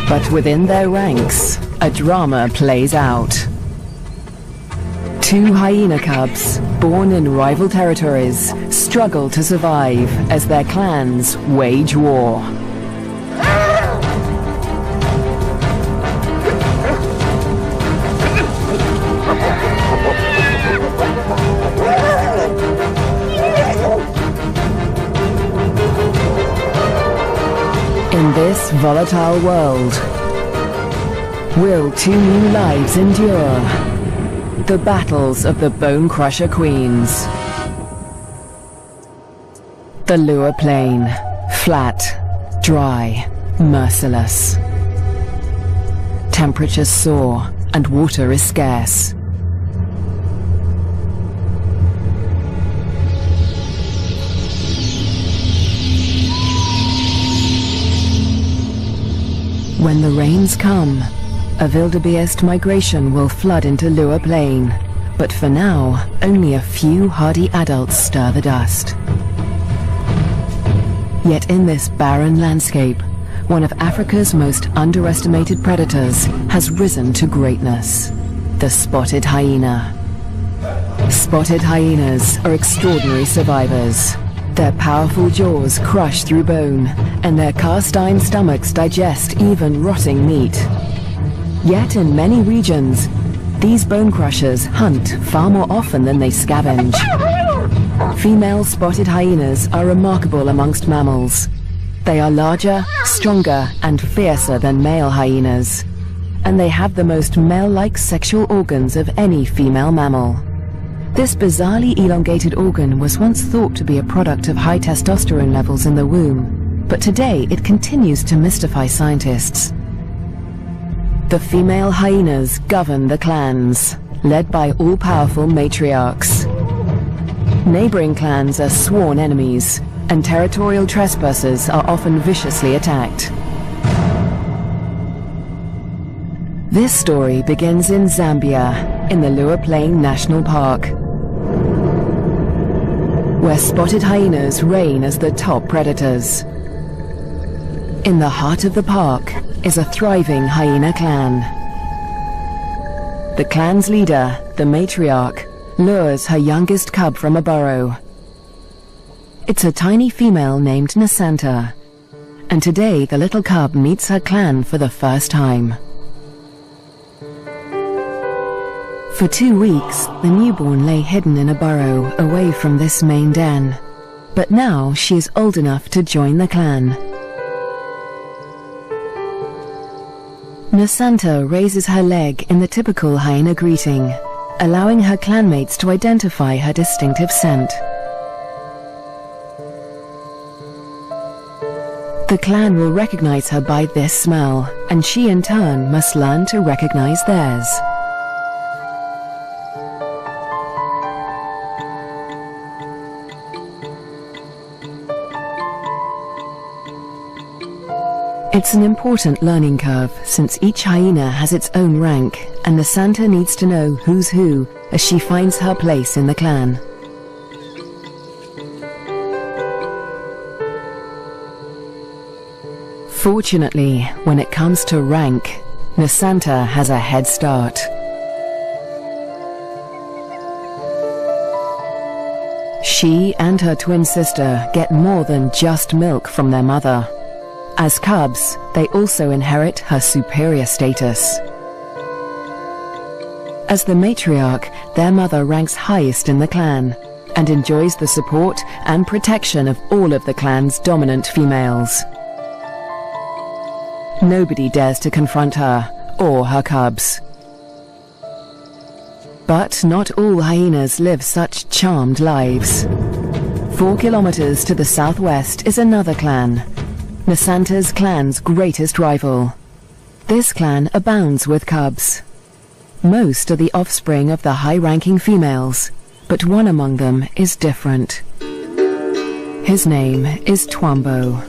But within their ranks, a drama plays out. Two hyena cubs, born in rival territories, struggle to survive as their clans wage war. In this volatile world, will two new lives endure? The battles of the Bone Crusher Queens. The Lua Plain, flat, dry, merciless. Temperatures soar and water is scarce. When the rains come, a wildebeest migration will flood into Lua Plain, but for now, only a few hardy adults stir the dust. Yet in this barren landscape, one of Africa's most underestimated predators has risen to greatness: the spotted hyena. Spotted hyenas are extraordinary survivors. Their powerful jaws crush through bone, and their cast-iron stomachs digest even rotting meat. Yet in many regions, these bone crushers hunt far more often than they scavenge. Female spotted hyenas are remarkable amongst mammals. They are larger, stronger, and fiercer than male hyenas, and they have the most male-like sexual organs of any female mammal. This bizarrely elongated organ was once thought to be a product of high testosterone levels in the womb, but today it continues to mystify scientists. The female hyenas govern the clans, led by all-powerful matriarchs. Neighboring clans are sworn enemies, and territorial trespassers are often viciously attacked. This story begins in Zambia, in the Lua Plain National Park, where spotted hyenas reign as the top predators. In the heart of the park is a thriving hyena clan. The clan's leader, the matriarch, lures her youngest cub from a burrow. It's a tiny female named Nasanta, and today the little cub meets her clan for the first time. For 2 weeks, the newborn lay hidden in a burrow away from this main den, but now she is old enough to join the clan. Nasanta raises her leg in the typical hyena greeting, allowing her clanmates to identify her distinctive scent. The clan will recognize her by this smell, and she in turn must learn to recognize theirs. It's an important learning curve, since each hyena has its own rank, and Nasanta needs to know who's who as she finds her place in the clan. Fortunately, when it comes to rank, Nasanta has a head start. She and her twin sister get more than just milk from their mother. As cubs, they also inherit her superior status. As the matriarch, their mother ranks highest in the clan and enjoys the support and protection of all of the clan's dominant females. Nobody dares to confront her or her cubs. But not all hyenas live such charmed lives. 4 kilometers to the southwest is another clan, Nasanta's clan's greatest rival. This clan abounds with cubs. Most are the offspring of the high-ranking females, but one among them is different. His name is Twambo,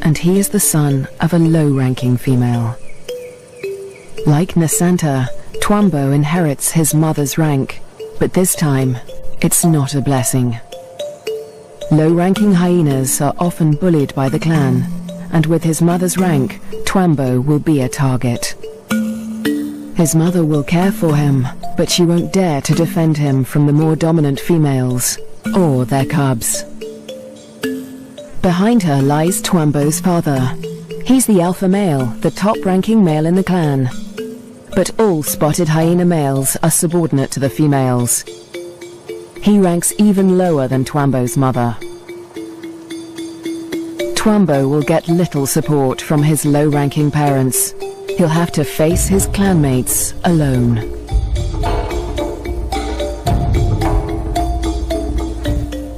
and he is the son of a low-ranking female. Like Nasanta, Twambo inherits his mother's rank, but this time, it's not a blessing. Low-ranking hyenas are often bullied by the clan, and with his mother's rank, Twambo will be a target. His mother will care for him, but she won't dare to defend him from the more dominant females, or their cubs. Behind her lies Twambo's father. He's the alpha male, the top-ranking male in the clan. But all spotted hyena males are subordinate to the females. He ranks even lower than Twambo's mother. Twambo will get little support from his low-ranking parents. He'll have to face his clanmates alone.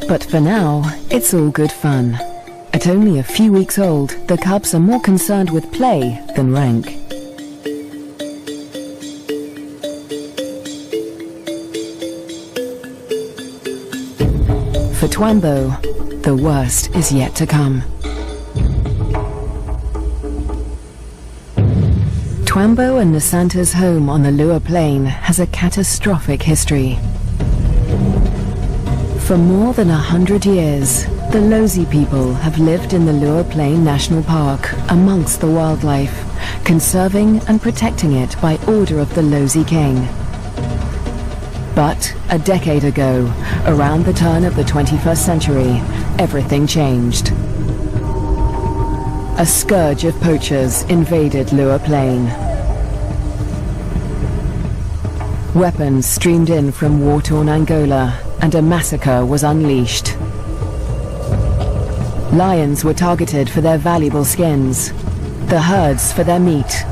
But for now, it's all good fun. At only a few weeks old, the cubs are more concerned with play than rank. For Twambo, the worst is yet to come. Twambo and Nasanta's home on the Lua Plain has a catastrophic history. For more than 100 years, the Lozi people have lived in the Lua Plain National Park amongst the wildlife, conserving and protecting it by order of the Lozi King. But a decade ago, around the turn of the 21st century, everything changed. A scourge of poachers invaded Lua Plain. Weapons streamed in from war-torn Angola, and a massacre was unleashed. Lions were targeted for their valuable skins, the herds for their meat.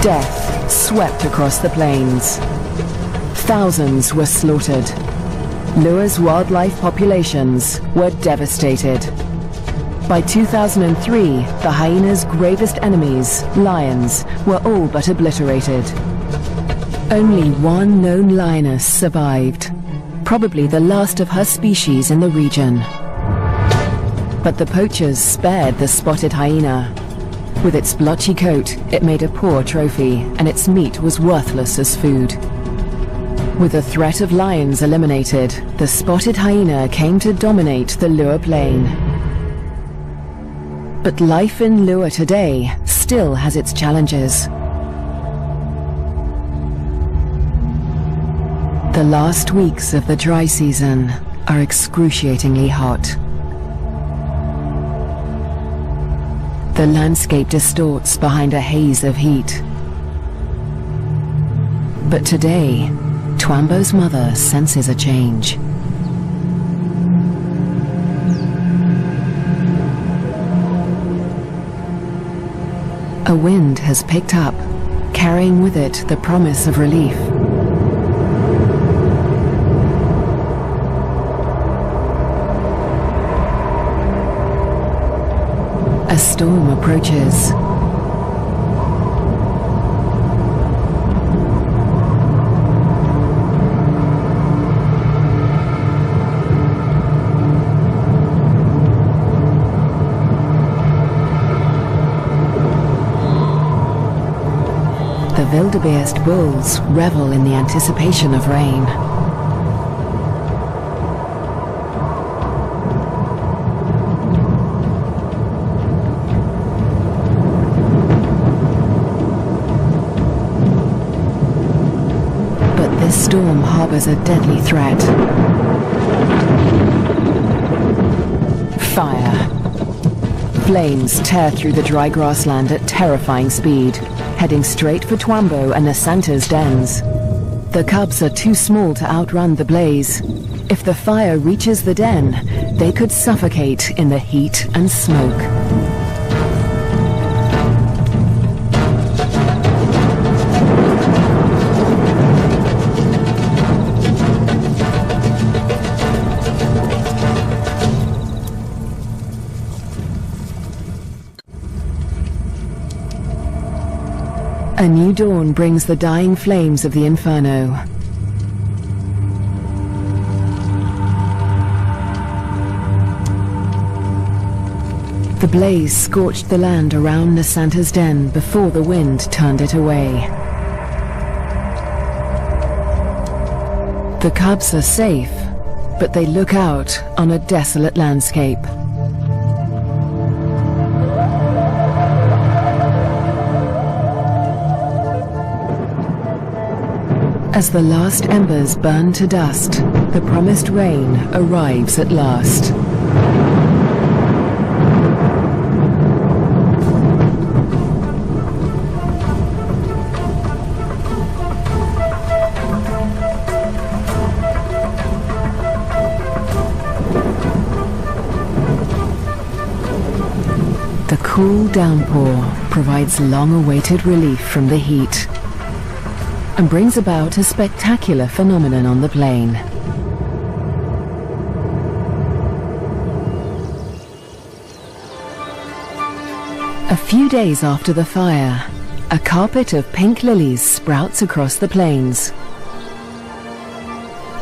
Death swept across the plains. Thousands were slaughtered. Lua's wildlife populations were devastated. By 2003, the hyena's gravest enemies, lions, were all but obliterated. Only one known lioness survived, probably the last of her species in the region. But the poachers spared the spotted hyena. With its blotchy coat, it made a poor trophy, and its meat was worthless as food. With the threat of lions eliminated, the spotted hyena came to dominate the Lua Plain. But life in Lua today still has its challenges. The last weeks of the dry season are excruciatingly hot. The landscape distorts behind a haze of heat. But today, Twambo's mother senses a change. A wind has picked up, carrying with it the promise of relief. A storm approaches. The wildebeest bulls revel in the anticipation of rain. But this storm harbors a deadly threat. Fire. Flames tear through the dry grassland at terrifying speed, heading straight for Twambo and Nasanta's dens. The cubs are too small to outrun the blaze. If the fire reaches the den, they could suffocate in the heat and smoke. A new dawn brings the dying flames of the inferno. The blaze scorched the land around Nasanta's den before the wind turned it away. The cubs are safe, but they look out on a desolate landscape. As the last embers burn to dust, the promised rain arrives at last. The cool downpour provides long-awaited relief from the heat and brings about a spectacular phenomenon on the plain. A few days after the fire, a carpet of pink lilies sprouts across the plains.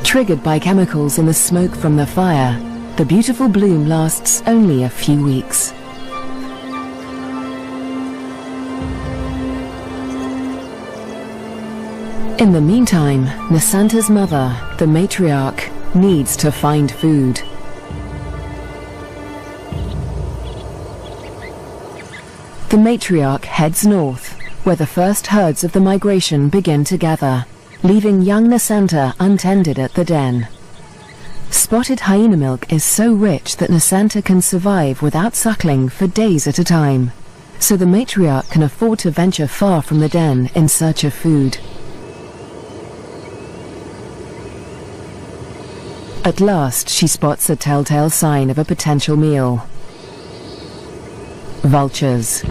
Triggered by chemicals in the smoke from the fire, the beautiful bloom lasts only a few weeks. In the meantime, Nasanta's mother, the matriarch, needs to find food. The matriarch heads north, where the first herds of the migration begin to gather, leaving young Nasanta untended at the den. Spotted hyena milk is so rich that Nasanta can survive without suckling for days at a time, so the matriarch can afford to venture far from the den in search of food. At last, she spots a telltale sign of a potential meal. Vultures.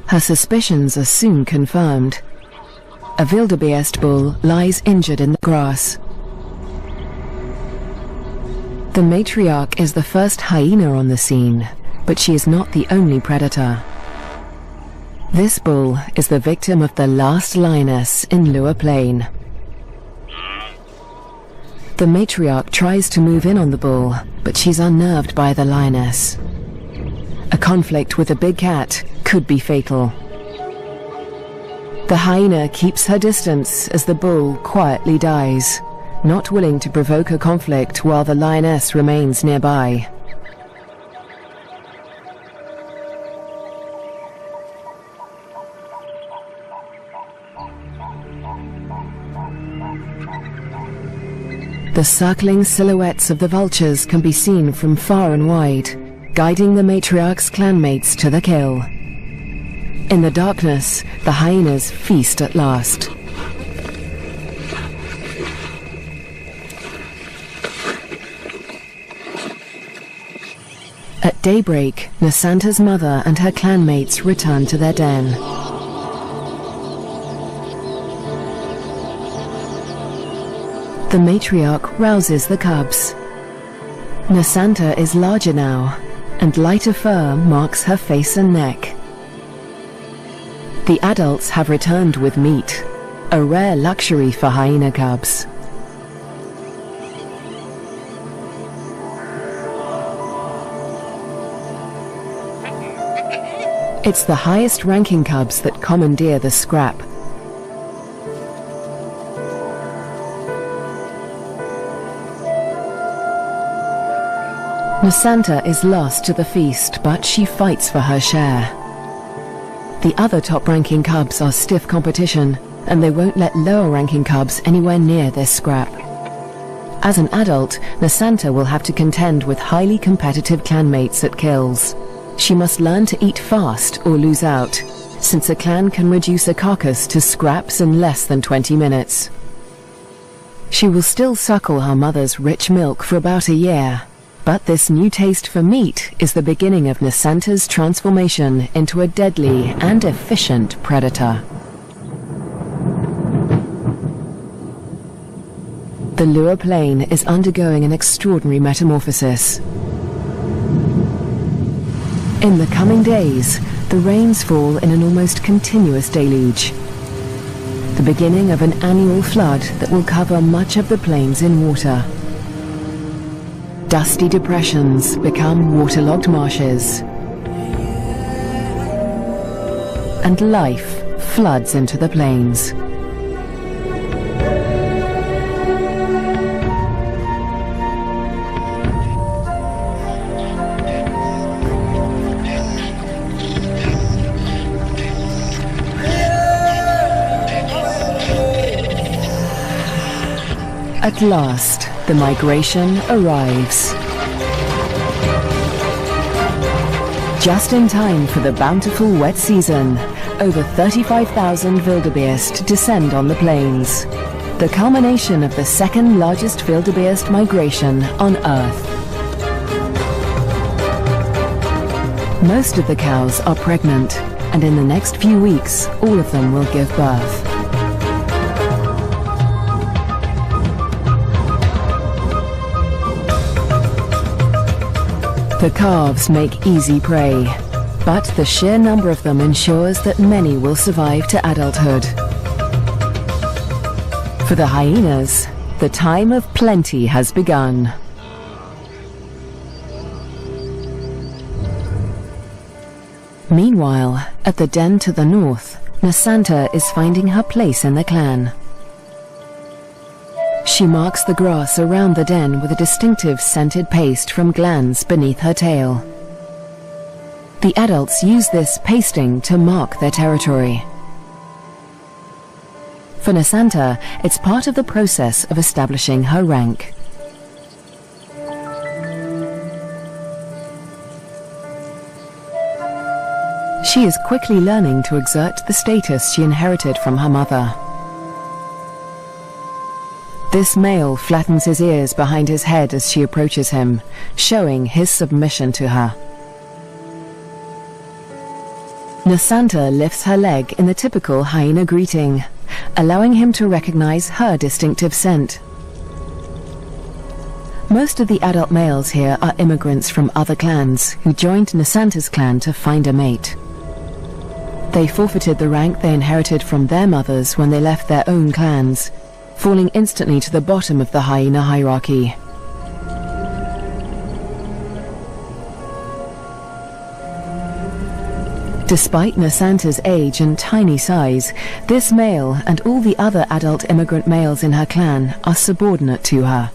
Her suspicions are soon confirmed. A wildebeest bull lies injured in the grass. The matriarch is the first hyena on the scene, but she is not the only predator. This bull is the victim of the last lioness in Lua Plain. The matriarch tries to move in on the bull, but she's unnerved by the lioness. A conflict with a big cat could be fatal. The hyena keeps her distance as the bull quietly dies, not willing to provoke a conflict while the lioness remains nearby. The circling silhouettes of the vultures can be seen from far and wide, guiding the matriarch's clanmates to the kill. In the darkness, the hyenas feast at last. At daybreak, Nasanta's mother and her clanmates return to their den. The matriarch rouses the cubs. Nasanta is larger now, and lighter fur marks her face and neck. The adults have returned with meat, a rare luxury for hyena cubs. It's the highest-ranking cubs that commandeer the scrap. Nasanta is lost to the feast, but she fights for her share. The other top-ranking cubs are stiff competition, and they won't let lower-ranking cubs anywhere near this scrap. As an adult, Nasanta will have to contend with highly competitive clanmates at kills. She must learn to eat fast or lose out, since a clan can reduce a carcass to scraps in less than 20 minutes. She will still suckle her mother's rich milk for about a year, but this new taste for meat is the beginning of Nasanta's transformation into a deadly and efficient predator. The Lua Plain is undergoing an extraordinary metamorphosis. In the coming days, the rains fall in an almost continuous deluge, the beginning of an annual flood that will cover much of the plains in water. Dusty depressions become waterlogged marshes. And life floods into the plains. At last, the migration arrives. Just in time for the bountiful wet season, over 35,000 wildebeest descend on the plains, the culmination of the second largest wildebeest migration on Earth. Most of the cows are pregnant, and in the next few weeks, all of them will give birth. The calves make easy prey, but the sheer number of them ensures that many will survive to adulthood. For the hyenas, the time of plenty has begun. Meanwhile, at the den to the north, Nasanta is finding her place in the clan. She marks the grass around the den with a distinctive scented paste from glands beneath her tail. The adults use this pasting to mark their territory. For Nasanta, it's part of the process of establishing her rank. She is quickly learning to exert the status she inherited from her mother. This male flattens his ears behind his head as she approaches him, showing his submission to her. Nasanta lifts her leg in the typical hyena greeting, allowing him to recognize her distinctive scent. Most of the adult males here are immigrants from other clans who joined Nasanta's clan to find a mate. They forfeited the rank they inherited from their mothers when they left their own clans, falling instantly to the bottom of the hyena hierarchy. Despite Nasanta's age and tiny size, this male and all the other adult immigrant males in her clan are subordinate to her.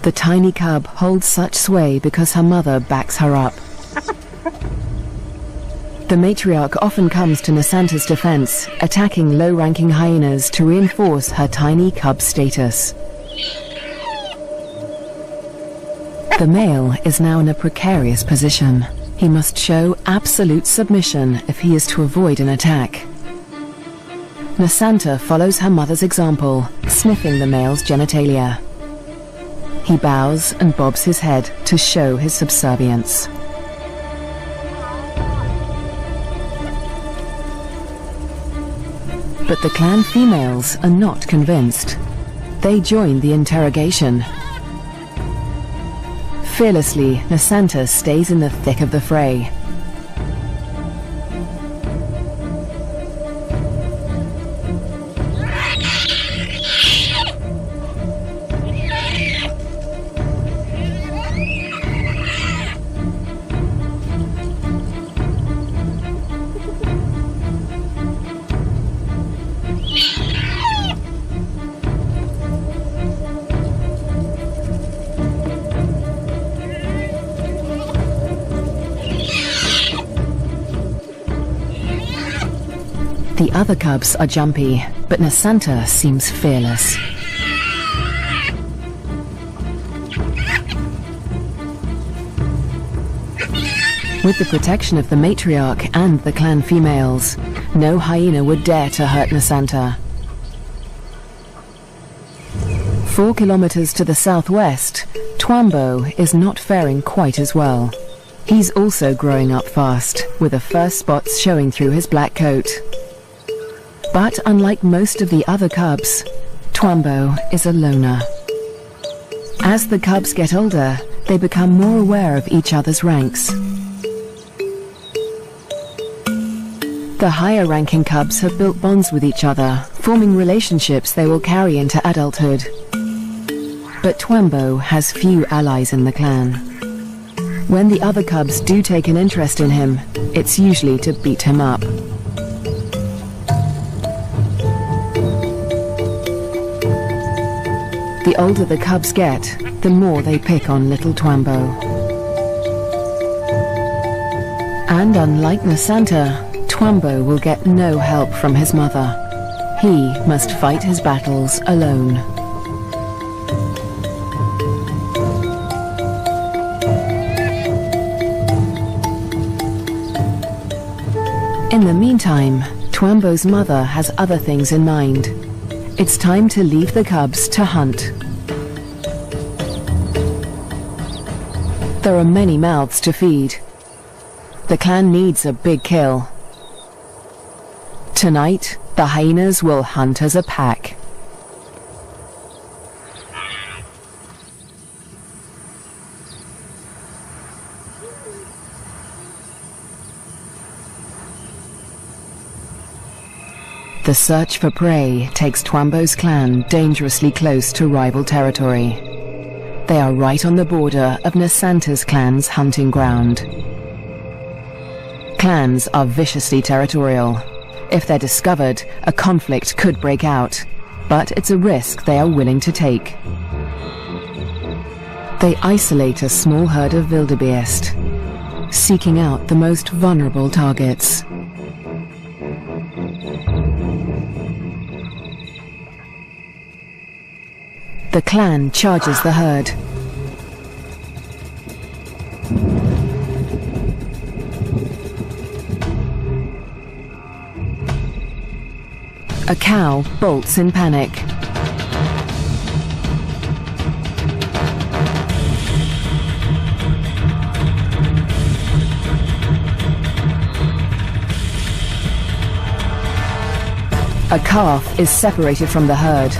The tiny cub holds such sway because her mother backs her up. The matriarch often comes to Nasanta's defense, attacking low-ranking hyenas to reinforce her tiny cub status. The male is now in a precarious position. He must show absolute submission if he is to avoid an attack. Nasanta follows her mother's example, sniffing the male's genitalia. He bows and bobs his head to show his subservience. But the clan females are not convinced. They join the interrogation. Fearlessly, Nasanta stays in the thick of the fray. The other cubs are jumpy, but Nasanta seems fearless. With the protection of the matriarch and the clan females, no hyena would dare to hurt Nasanta. 4 kilometers to the southwest, Twambo is not faring quite as well. He's also growing up fast, with the first spots showing through his black coat. But unlike most of the other cubs, Twambo is a loner. As the cubs get older, they become more aware of each other's ranks. The higher-ranking cubs have built bonds with each other, forming relationships they will carry into adulthood. But Twambo has few allies in the clan. When the other cubs do take an interest in him, it's usually to beat him up. The older the cubs get, the more they pick on little Twambo. And unlike Nasanta, Twambo will get no help from his mother. He must fight his battles alone. In the meantime, Twambo's mother has other things in mind. It's time to leave the cubs to hunt. There are many mouths to feed. The clan needs a big kill. Tonight, the hyenas will hunt as a pack. The search for prey takes Twambo's clan dangerously close to rival territory. They are right on the border of Nasanta's clan's hunting ground. Clans are viciously territorial. If they're discovered, a conflict could break out, but it's a risk they are willing to take. They isolate a small herd of wildebeest, seeking out the most vulnerable targets. The clan charges the herd. A cow bolts in panic. A calf is separated from the herd.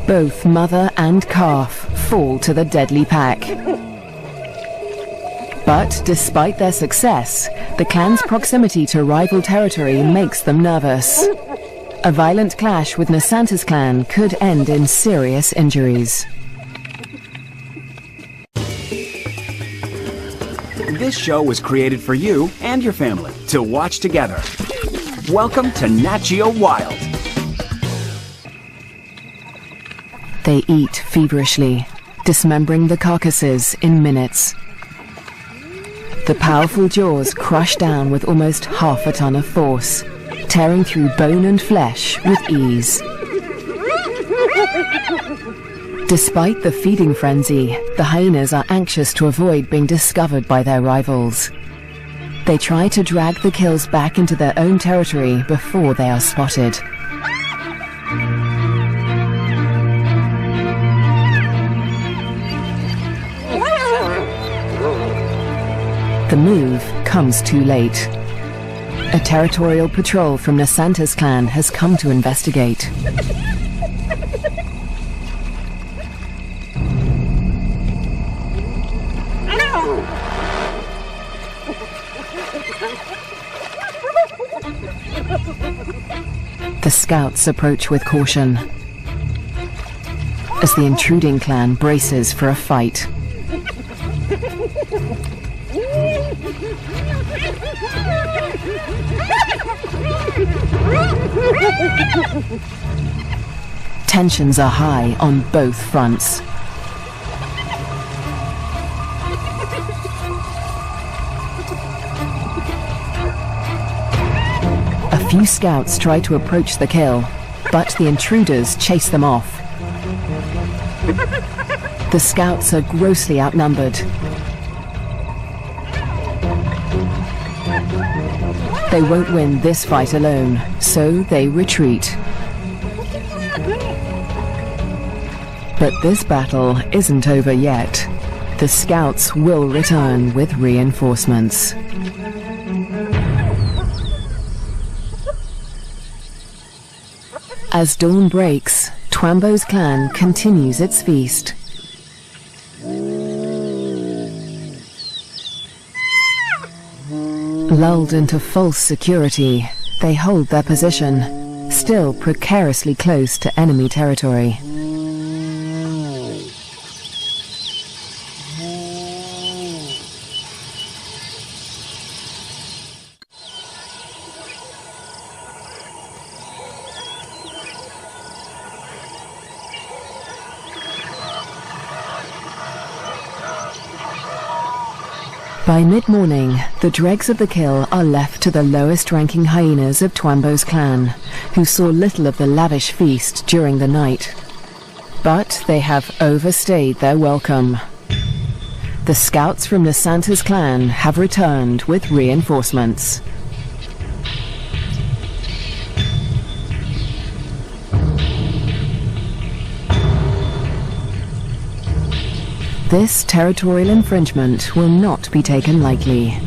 Both mother and calf fall to the deadly pack. But despite their success, the clan's proximity to rival territory makes them nervous. A violent clash with Nasanta's clan could end in serious injuries. This show was created for you and your family to watch together. Welcome to Nat Geo Wild. They eat feverishly, dismembering the carcasses in minutes. The powerful jaws crush down with almost half a ton of force, tearing through bone and flesh with ease. Despite the feeding frenzy, the hyenas are anxious to avoid being discovered by their rivals. They try to drag the kills back into their own territory before they are spotted. The move comes too late. A territorial patrol from Nasanta's clan has come to investigate. The scouts approach with caution as the intruding clan braces for a fight. Tensions are high on both fronts. A few scouts try to approach the kill, but the intruders chase them off. The scouts are grossly outnumbered. They won't win this fight alone, so they retreat. But this battle isn't over yet. The scouts will return with reinforcements. As dawn breaks, Twambo's clan continues its feast. Lulled into false security, they hold their position, still precariously close to enemy territory. By mid-morning, the dregs of the kill are left to the lowest-ranking hyenas of Twambo's clan, who saw little of the lavish feast during the night. But they have overstayed their welcome. The scouts from Nasanta's clan have returned with reinforcements. This territorial infringement will not be taken lightly.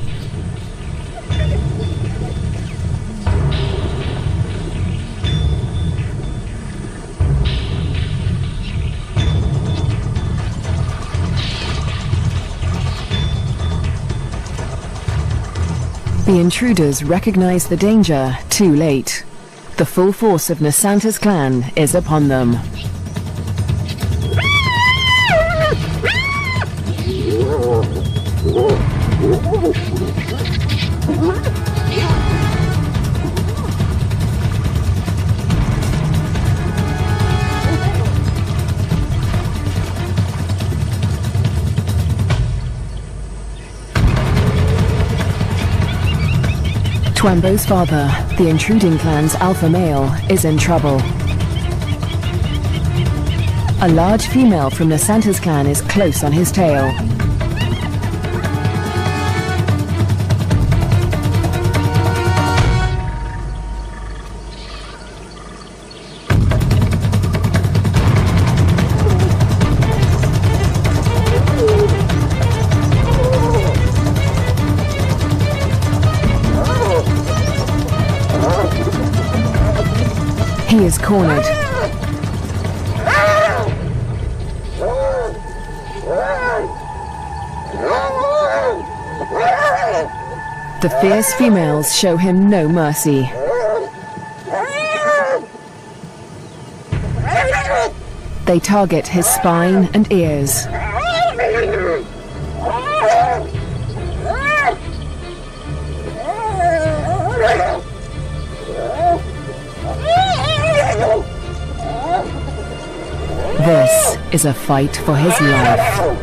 The intruders recognize the danger too late. The full force of Nasanta's clan is upon them. Twambo's father, the intruding clan's alpha male, is in trouble. A large female from Nasanta's clan is close on his tail. He is cornered. The fierce females show him no mercy. They target his spine and ears. This is a fight for his life.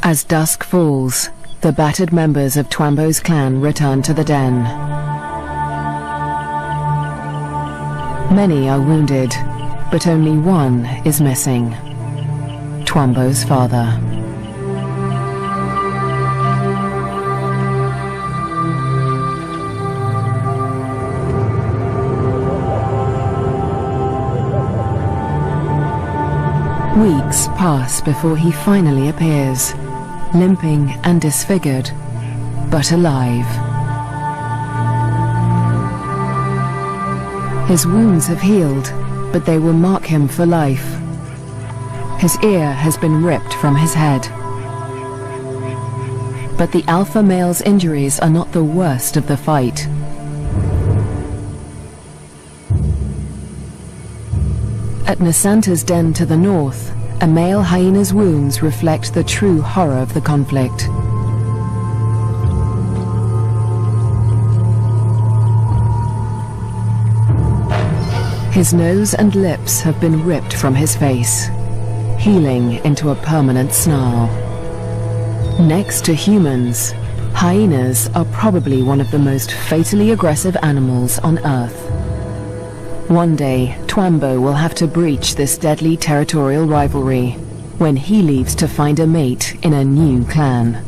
As dusk falls, the battered members of Twambo's clan return to the den. Many are wounded, but only one is missing. Twambo's father. Weeks pass before he finally appears, limping and disfigured, but alive. His wounds have healed, but they will mark him for life. His ear has been ripped from his head. But the alpha male's injuries are not the worst of the fight. At Nasanta's den to the north, a male hyena's wounds reflect the true horror of the conflict. His nose and lips have been ripped from his face, healing into a permanent snarl. Next to humans, hyenas are probably one of the most fatally aggressive animals on Earth. One day, Twambo will have to breach this deadly territorial rivalry. when he leaves to find a mate in a new clan.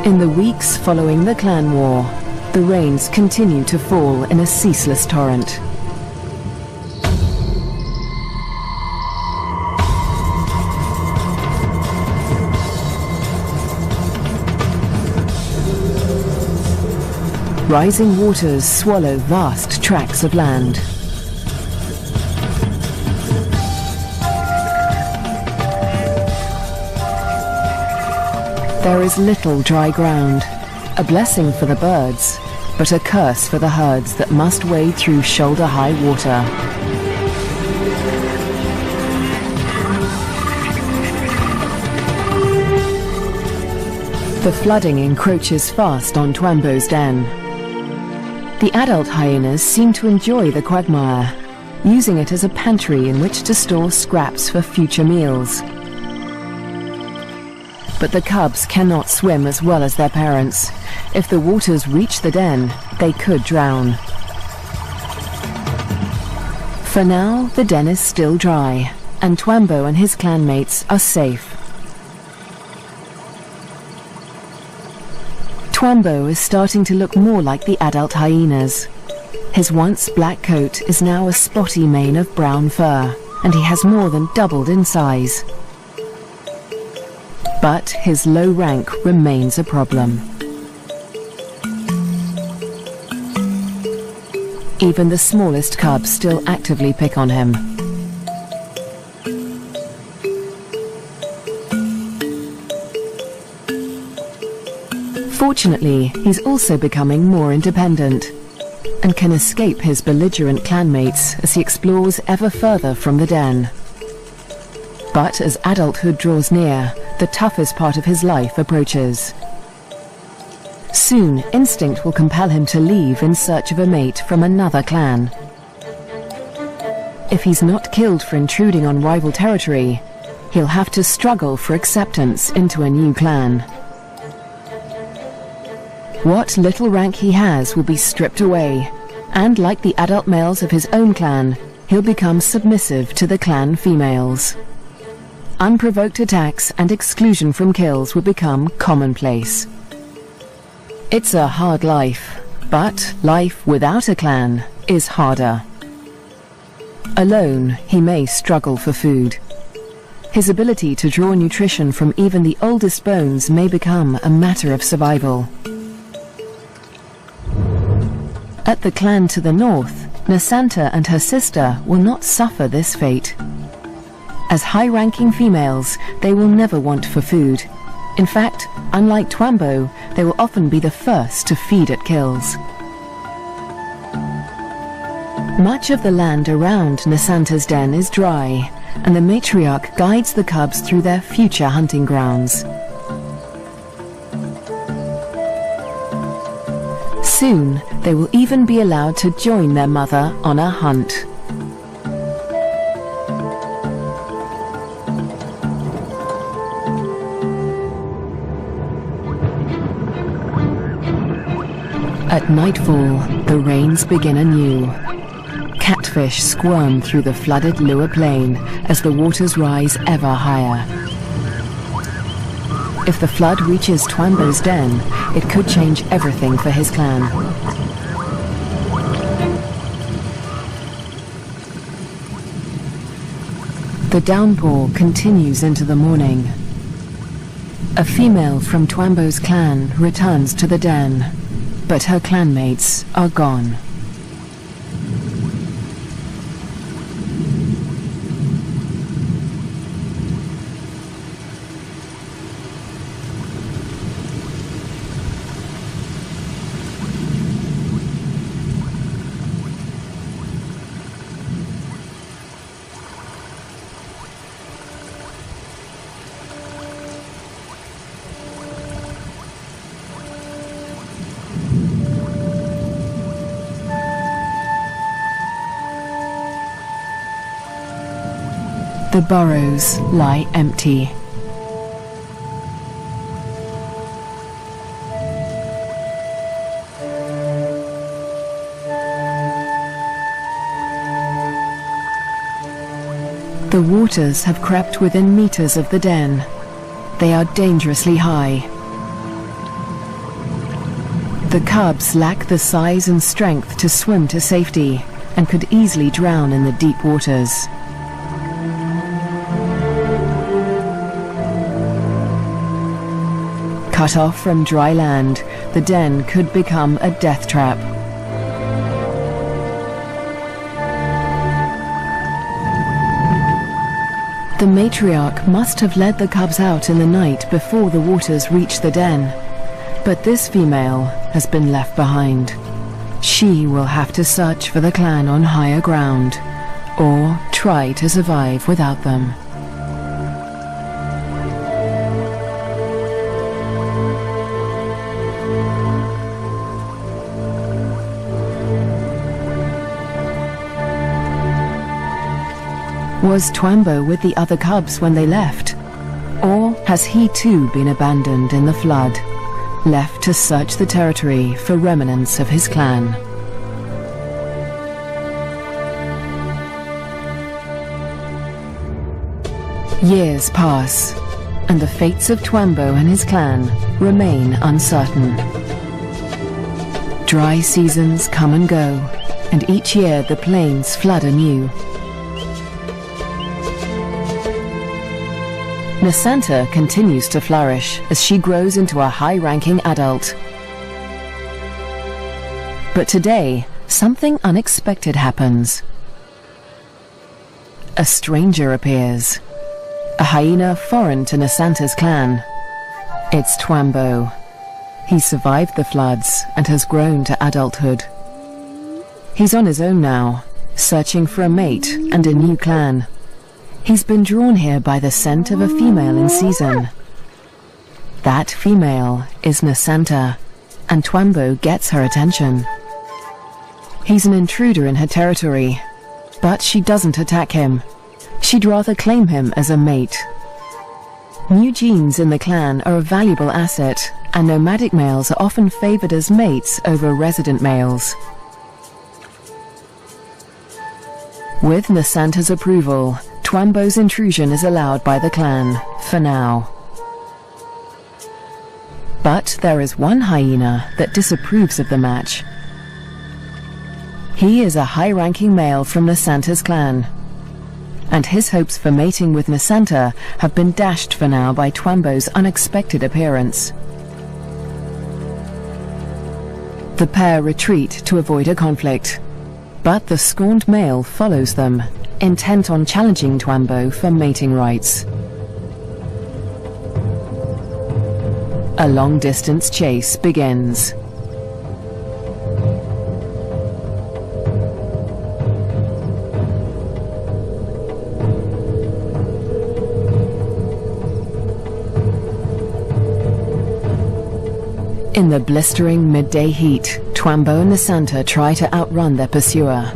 In the weeks following the clan war, the rains continue to fall in a ceaseless torrent. Rising waters swallow vast tracts of land. There is little dry ground, a blessing for the birds, but a curse for the herds that must wade through shoulder-high water. The flooding encroaches fast on Twambo's den. The adult hyenas seem to enjoy the quagmire, using it as a pantry in which to store scraps for future meals. But the cubs cannot swim as well as their parents. If the waters reach the den, they could drown. For now, the den is still dry, and Twambo and his clanmates are safe. Twambo is starting to look more like the adult hyenas. His once black coat is now a spotty mane of brown fur, and he has more than doubled in size. But his low rank remains a problem. Even the smallest cubs still actively pick on him. Fortunately, he's also becoming more independent and can escape his belligerent clanmates as he explores ever further from the den. But as adulthood draws near, the toughest part of his life approaches. Soon, instinct will compel him to leave in search of a mate from another clan. If he's not killed for intruding on rival territory, he'll have to struggle for acceptance into a new clan. What little rank he has will be stripped away, and like the adult males of his own clan, he'll become submissive to the clan females. Unprovoked attacks and exclusion from kills will become commonplace. It's a hard life, but life without a clan is harder. Alone, he may struggle for food. His ability to draw nutrition from even the oldest bones may become a matter of survival. At the clan to the north, Nasanta and her sister will not suffer this fate. As high-ranking females, they will never want for food. In fact, unlike Twambo, they will often be the first to feed at kills. Much of the land around Nasanta's den is dry, and the matriarch guides the cubs through their future hunting grounds. Soon, they will even be allowed to join their mother on a hunt. At nightfall, the rains begin anew. Catfish squirm through the flooded Lua Plain as the waters rise ever higher. If the flood reaches Twambo's den, it could change everything for his clan. The downpour continues into the morning. A female from Twambo's clan returns to the den, but her clanmates are gone. The burrows lie empty. The waters have crept within meters of the den. They are dangerously high. The cubs lack the size and strength to swim to safety and could easily drown in the deep waters. Cut off from dry land, the den could become a death trap. The matriarch must have led the cubs out in the night before the waters reached the den. But this female has been left behind. She will have to search for the clan on higher ground, or try to survive without them. Was Twambo with the other cubs when they left? Or has he too been abandoned in the flood, left to search the territory for remnants of his clan? Years pass, and the fates of Twambo and his clan remain uncertain. Dry seasons come and go, and each year the plains flood anew. Nasanta continues to flourish as she grows into a high-ranking adult. But today, something unexpected happens. A stranger appears, a hyena foreign to Nasanta's clan. It's Twambo. He survived the floods and has grown to adulthood. He's on his own now, searching for a mate and a new clan. He's been drawn here by the scent of a female in season. That female is Nasanta, and Twambo gets her attention. He's an intruder in her territory, but she doesn't attack him. She'd rather claim him as a mate. New genes in the clan are a valuable asset, and nomadic males are often favored as mates over resident males. With Nasanta's approval, Twambo's intrusion is allowed by the clan, for now. But there is one hyena that disapproves of the match. He is a high-ranking male from Nasanta's clan, and his hopes for mating with Nasanta have been dashed for now by Twambo's unexpected appearance. The pair retreat to avoid a conflict, but the scorned male follows them, intent on challenging Twambo for mating rights. A long-distance chase begins. In the blistering midday heat, Twambo and Nasanta try to outrun their pursuer.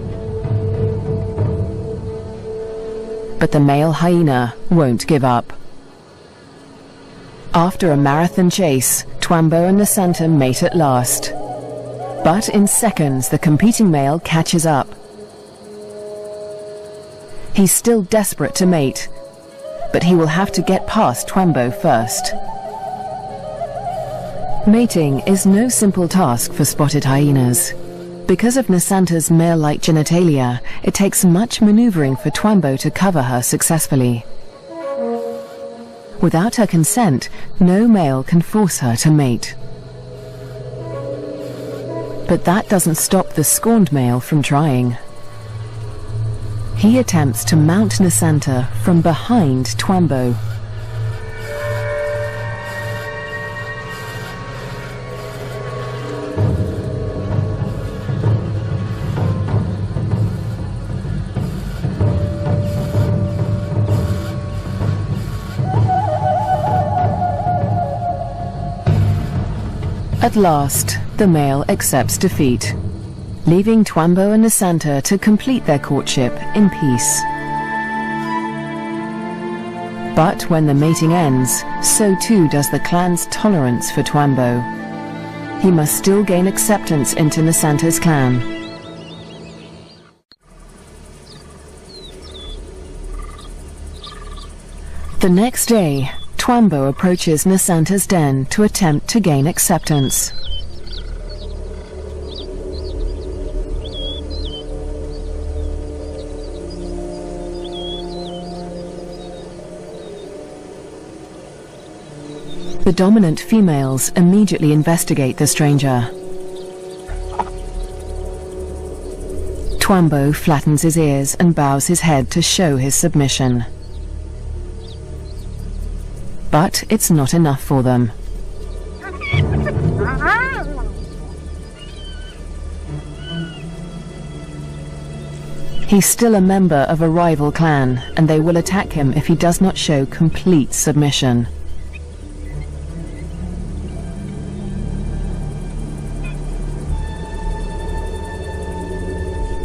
But the male hyena won't give up. After a marathon chase, Twambo and Nasanta mate at last. But in seconds, the competing male catches up. He's still desperate to mate, but he will have to get past Twambo first. Mating is no simple task for spotted hyenas. Because of Nasanta's male-like genitalia, it takes much maneuvering for Twambo to cover her successfully. Without her consent, no male can force her to mate. But that doesn't stop the scorned male from trying. He attempts to mount Nasanta from behind Twambo. At last, the male accepts defeat, leaving Twambo and Nasanta to complete their courtship in peace. But when the mating ends, so too does the clan's tolerance for Twambo. He must still gain acceptance into Nasanta's clan. The next day, Twambo approaches Nasanta's den to attempt to gain acceptance. The dominant females immediately investigate the stranger. Twambo flattens his ears and bows his head to show his submission. But it's not enough for them. He's still a member of a rival clan, and they will attack him if he does not show complete submission.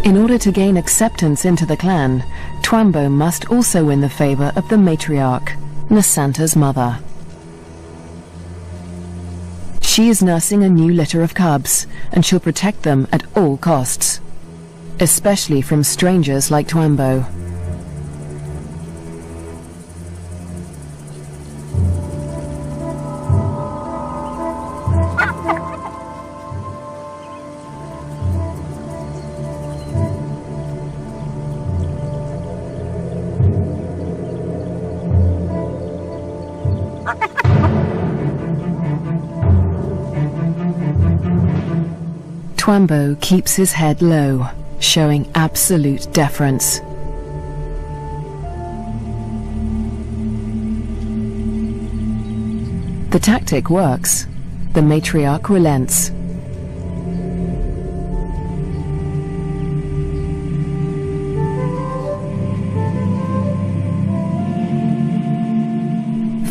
In order to gain acceptance into the clan, Twambo must also win the favor of the matriarch, Nasanta's mother. She is nursing a new litter of cubs, and she'll protect them at all costs, especially from strangers like Twambo. Twambo keeps his head low, showing absolute deference. The tactic works. The matriarch relents.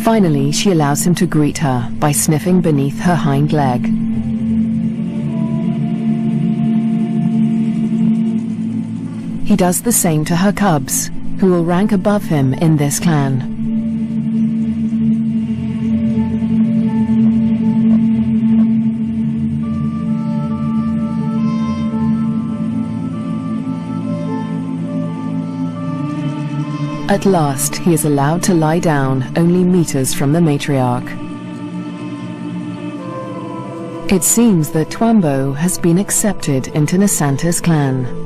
Finally, she allows him to greet her by sniffing beneath her hind leg. He does the same to her cubs, who will rank above him in this clan. At last, he is allowed to lie down only meters from the matriarch. It seems that Twambo has been accepted into Nasanta's clan.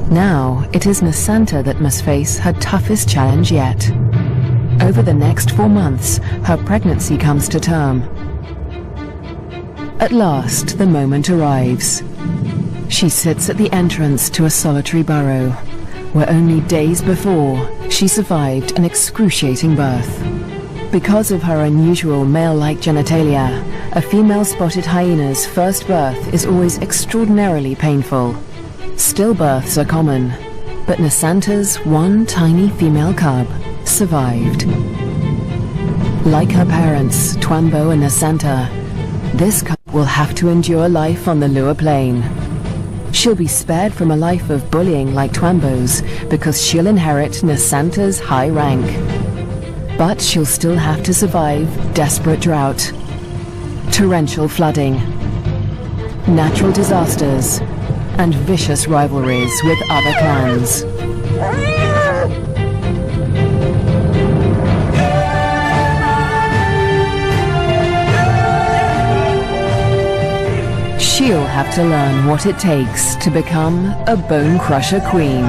Now, it is Nasanta that must face her toughest challenge yet. Over the next 4 months, her pregnancy comes to term. At last, the moment arrives. She sits at the entrance to a solitary burrow, where only days before, she survived an excruciating birth. Because of her unusual male-like genitalia, a female spotted hyena's first birth is always extraordinarily painful. Stillbirths are common, but Nasanta's one tiny female cub survived. Like her parents, Twambo and Nasanta, this cub will have to endure life on the Lua Plain. She'll be spared from a life of bullying like Twambo's because she'll inherit Nasanta's high rank. But she'll still have to survive desperate drought, torrential flooding, natural disasters, and vicious rivalries with other clans. She'll have to learn what it takes to become a bone crusher queen.